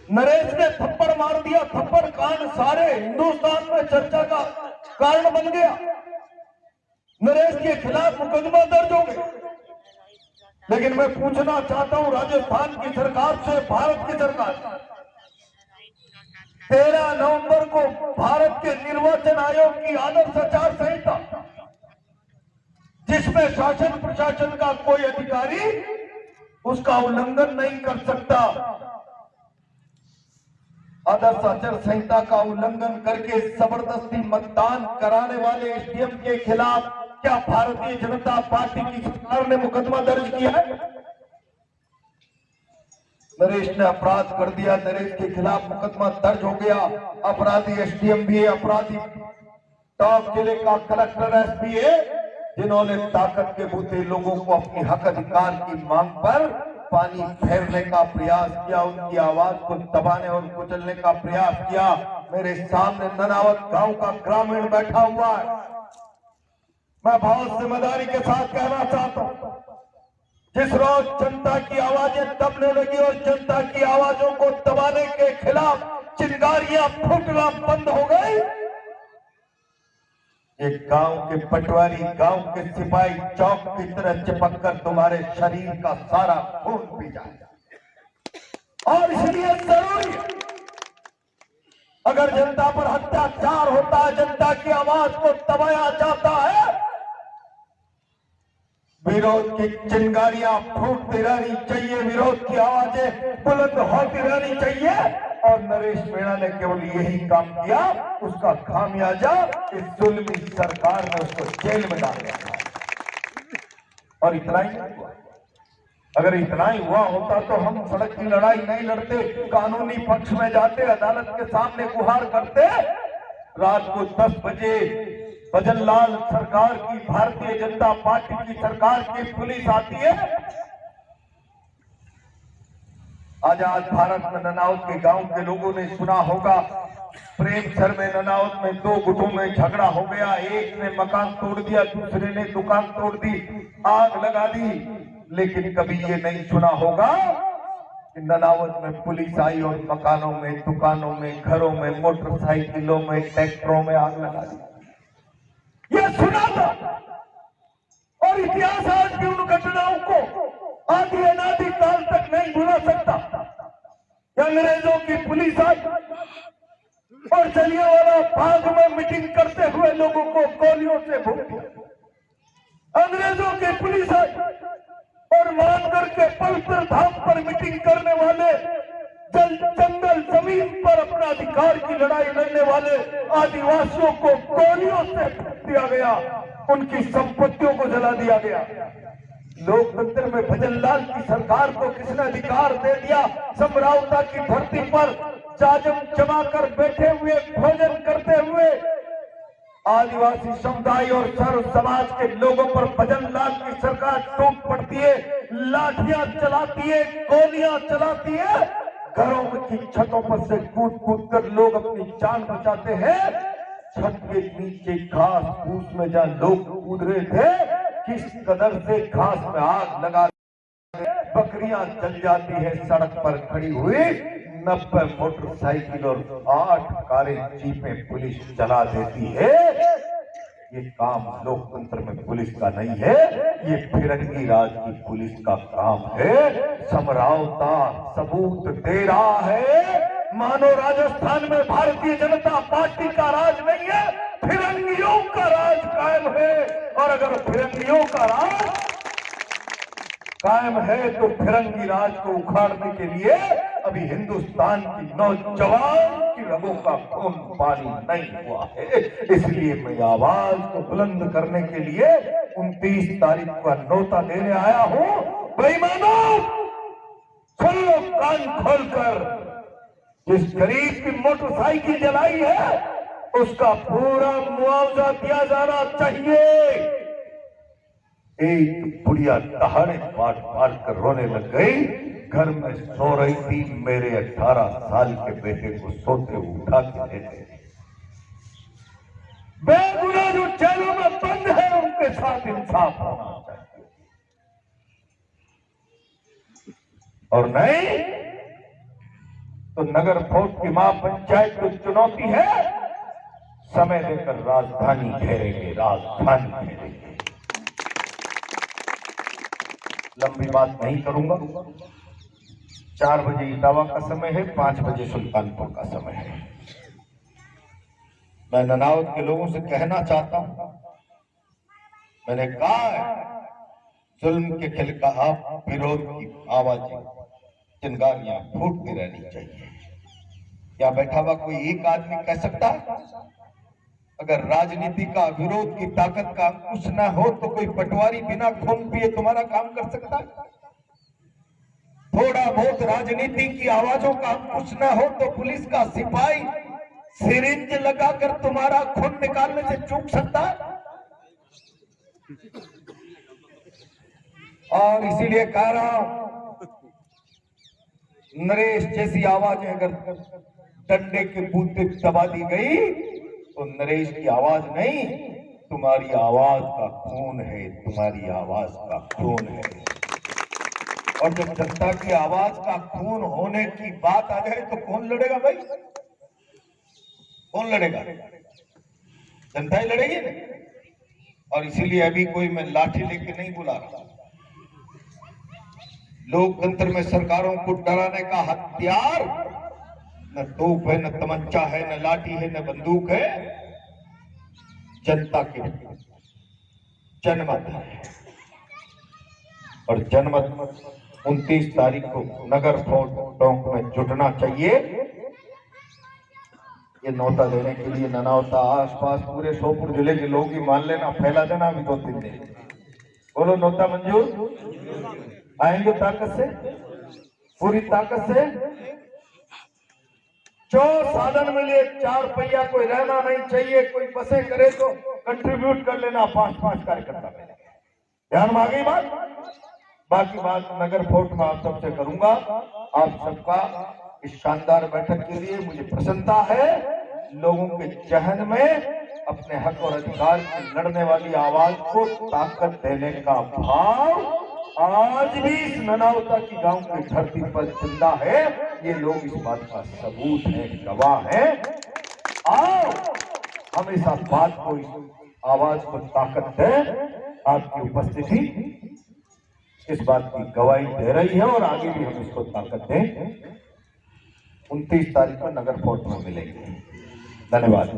नरेश ने थप्पड़ मार दिया, थप्पड़ कांड सारे हिंदुस्तान में चर्चा का कारण बन गया। नरेश के खिलाफ मुकदमा दर्ज हो गया। लेकिन मैं पूछना चाहता हूं राजस्थान की सरकार से, भारत की सरकार, 13 नवंबर को भारत के निर्वाचन आयोग की आदर्श आचार संहिता, जिसमें शासन प्रशासन का कोई अधिकारी उसका उल्लंघन नहीं कर सकता, आदर्श आचार संहिता का उल्लंघन करके जबरदस्ती मतदान कराने वाले एसडीएम के खिलाफ क्या भारतीय जनता पार्टी की सरकार ने मुकदमा दर्ज किया है? नरेश ने अपराध कर दिया, नरेश के खिलाफ मुकदमा दर्ज हो गया। अपराधी एसडीएम भी है, अपराधी टॉप जिले का कलेक्टर एसपी है, जिन्होंने ताकत के बूते लोगों को अपनी हक अधिकार की मांग पर पानी फेरने का प्रयास किया, उनकी आवाज को दबाने और कुचलने का प्रयास किया। मेरे सामने ननावत गांव का ग्रामीण बैठा हुआ है। मैं बहुत जिम्मेदारी के साथ कहना चाहता हूं, जिस रोज जनता की आवाजें दबने लगी और जनता की आवाजों को दबाने के खिलाफ चिंगारियां फूटना बंद हो गई, एक गांव के पटवारी, गांव के सिपाही चौक की तरह चिपक कर तुम्हारे शरीर का सारा खून पी जाएगा। और इसलिए जरूरी है, अगर जनता पर अत्याचार होता है, जनता की आवाज को दबाया जाता है, विरोध की चिंगारियां फूटती रहनी चाहिए, विरोध की आवाजें बुलंद होती रहनी चाहिए। और नरेश मीणा ने केवल यही काम किया, उसका खामियाजा इस जुल्मी सरकार ने उसको जेल में डाल दिया। और इतना ही हुआ। अगर इतना ही हुआ होता तो हम सड़क की लड़ाई नहीं लड़ते, कानूनी पक्ष में जाते, अदालत के सामने गुहार करते। रात को 10 बजे भजनलाल सरकार की, भारतीय जनता पार्टी की सरकार की पुलिस आती है। आजाद भारत में ननावत के गांव के लोगों ने सुना होगा, प्रेमसर में ननावत में 2 गुटों में झगड़ा हो गया। एक ने मकान तोड़ दिया, दूसरे ने दुकान तोड़ दी, आग लगा दी। लेकिन कभी ये नहीं सुना होगा कि ननावत में पुलिस आई और मकानों में, दुकानों में, घरों में, मोटरसाइकिलों में, ट्रैक्टरों में आग लगा दी। ये सुना था। और इतिहास आज की उन घटनाओं को आदि अनादि काल तक नहीं भुला सकता। अंग्रेजों की पुलिस आई और जलियांवाला बाग में मीटिंग करते हुए लोगों को गोलियों से भून दिया। अंग्रेजों की पुलिस आई और मानगढ़ के पवित्र धाम पर मीटिंग करने वाले, जंगल जमीन पर अपना अधिकार की लड़ाई लड़ने वाले आदिवासियों को गोलियों से फूंक दिया गया, उनकी संपत्तियों को जला दिया गया। लोकतंत्र में भजनलाल की सरकार को किसने अधिकार दे दिया? समरावता की धरती पर जाजम जमा कर बैठे हुए, भोजन करते हुए आदिवासी समुदाय और सर्व समाज के लोगों पर भजनलाल की सरकार टूट पड़ती है, लाठियां चलाती है, गोलियां चलाती है। घरों की छतों पर से कूद कूद कर लोग अपनी जान बचाते हैं। छत के नीचे घास फूस में जहां लोग कूद रहे थे, किस कदर से घास में आग लगा, बकरियां जल जाती है सड़क पर खड़ी हुई। 90 मोटरसाइकिल और 8 कारें, जीपें पुलिस चला देती है। ये काम लोकतंत्र में पुलिस का नहीं है, ये फिरंगी राज की पुलिस का काम है। समरावता सबूत दे रहा है, मानो राजस्थान में भारतीय जनता पार्टी का राज नहीं है, फिरंगियों का राज कायम है। और अगर फिरंगियों का राज कायम है तो फिरंगी राज को उखाड़ने के लिए अभी हिंदुस्तान की नौजवान की रगों का खून पानी नहीं हुआ है। इसलिए मैं आवाज को बुलंद करने के लिए 29 तारीख का न्योता देने आया हूं। बेईमानों, सुन लो कान खोलकर, जिस गरीब की मोटरसाइकिल जलाई है उसका पूरा मुआवजा दिया जाना चाहिए। एक बुढ़िया दहाड़े पाट पाट कर रोने लग गई। घर में सो रही थी, मेरे 18 साल के बेटे को सोते उठा के ले गए। बेगुनाह जो जेलों में बंद है उनके साथ इंसाफ होना चाहिए। और नहीं तो नगर फोर्ट की महापंचायत को चुनौती है, समय देकर राजधानी घेरेंगे, राजधानी घेरेंगे। लंबी बात नहीं करूंगा। 4 बजे इटावा का समय है, 5 बजे सुल्तानपुर का समय है। मैं ननावत के लोगों से कहना चाहता हूं, मैंने कहा है, जुल्म के खिलाफ विरोध की आवाजें, चिंगारियां फूटती रहनी चाहिए। क्या बैठा हुआ कोई एक आदमी कह सकता है? अगर राजनीति का विरोध की ताकत का कुछ न हो तो कोई पटवारी बिना खून पिए तुम्हारा काम कर सकता है? थोड़ा बहुत राजनीति की आवाजों का कुछ न हो तो पुलिस का सिपाही सिरिंज लगाकर तुम्हारा खून निकालने से चूक सकता है? और इसीलिए कह रहा हूं, नरेश जैसी आवाजें अगर डंडे के बूते दबा दी गई तो नरेश की आवाज नहीं, तुम्हारी आवाज का खून है, तुम्हारी आवाज का खून है। और जब जनता की आवाज का खून होने की बात आ जाए तो कौन लड़ेगा भाई? कौन लड़ेगा? जनता ही लड़ेगी ना। और इसीलिए अभी कोई मैं लाठी लेके नहीं बुला रहा। लोकतंत्र में सरकारों को डराने का हथियार न तोप है, न तमंचा है, न लाठी है, न बंदूक है, जनता के जनमत है। और जनमत 29 तारीख को नगर फोर्ट टोंक में जुटना चाहिए। ये नौता देने के लिए ननावता आसपास पूरे सोपुर जिले के लोग ही मान लेना, फैला देना अभी 2-3 दिन। बोलो नौता मंजूर? आएंगे ताकत से, पूरी ताकत से। जो साधन मिले, 4 पहिया कोई रहना नहीं चाहिए। कोई बसें करे तो कंट्रीब्यूट कर लेना, 5-5 कार्यकर्ता मिले। ध्यान में आ गई बात? बाकी बात नगर फोर्ट में आप सबसे करूंगा। आप सबका इस शानदार बैठक के लिए मुझे प्रसन्नता है। लोगों के जहन में अपने हक और अधिकार की लड़ने वाली आवाज को ताकत देने का भाव आज भी इस ननावता की गांव की धरती पर जिंदा है। ये लोग इस बात का सबूत है, गवाह है। आओ हम इस बात को, इस आवाज को ताकत दें। आपकी उपस्थिति इस बात की गवाही दे रही है और आगे भी हम इसको ताकत दें। 29 तारीख को नगर फोर्ट में मिलेंगे। धन्यवाद।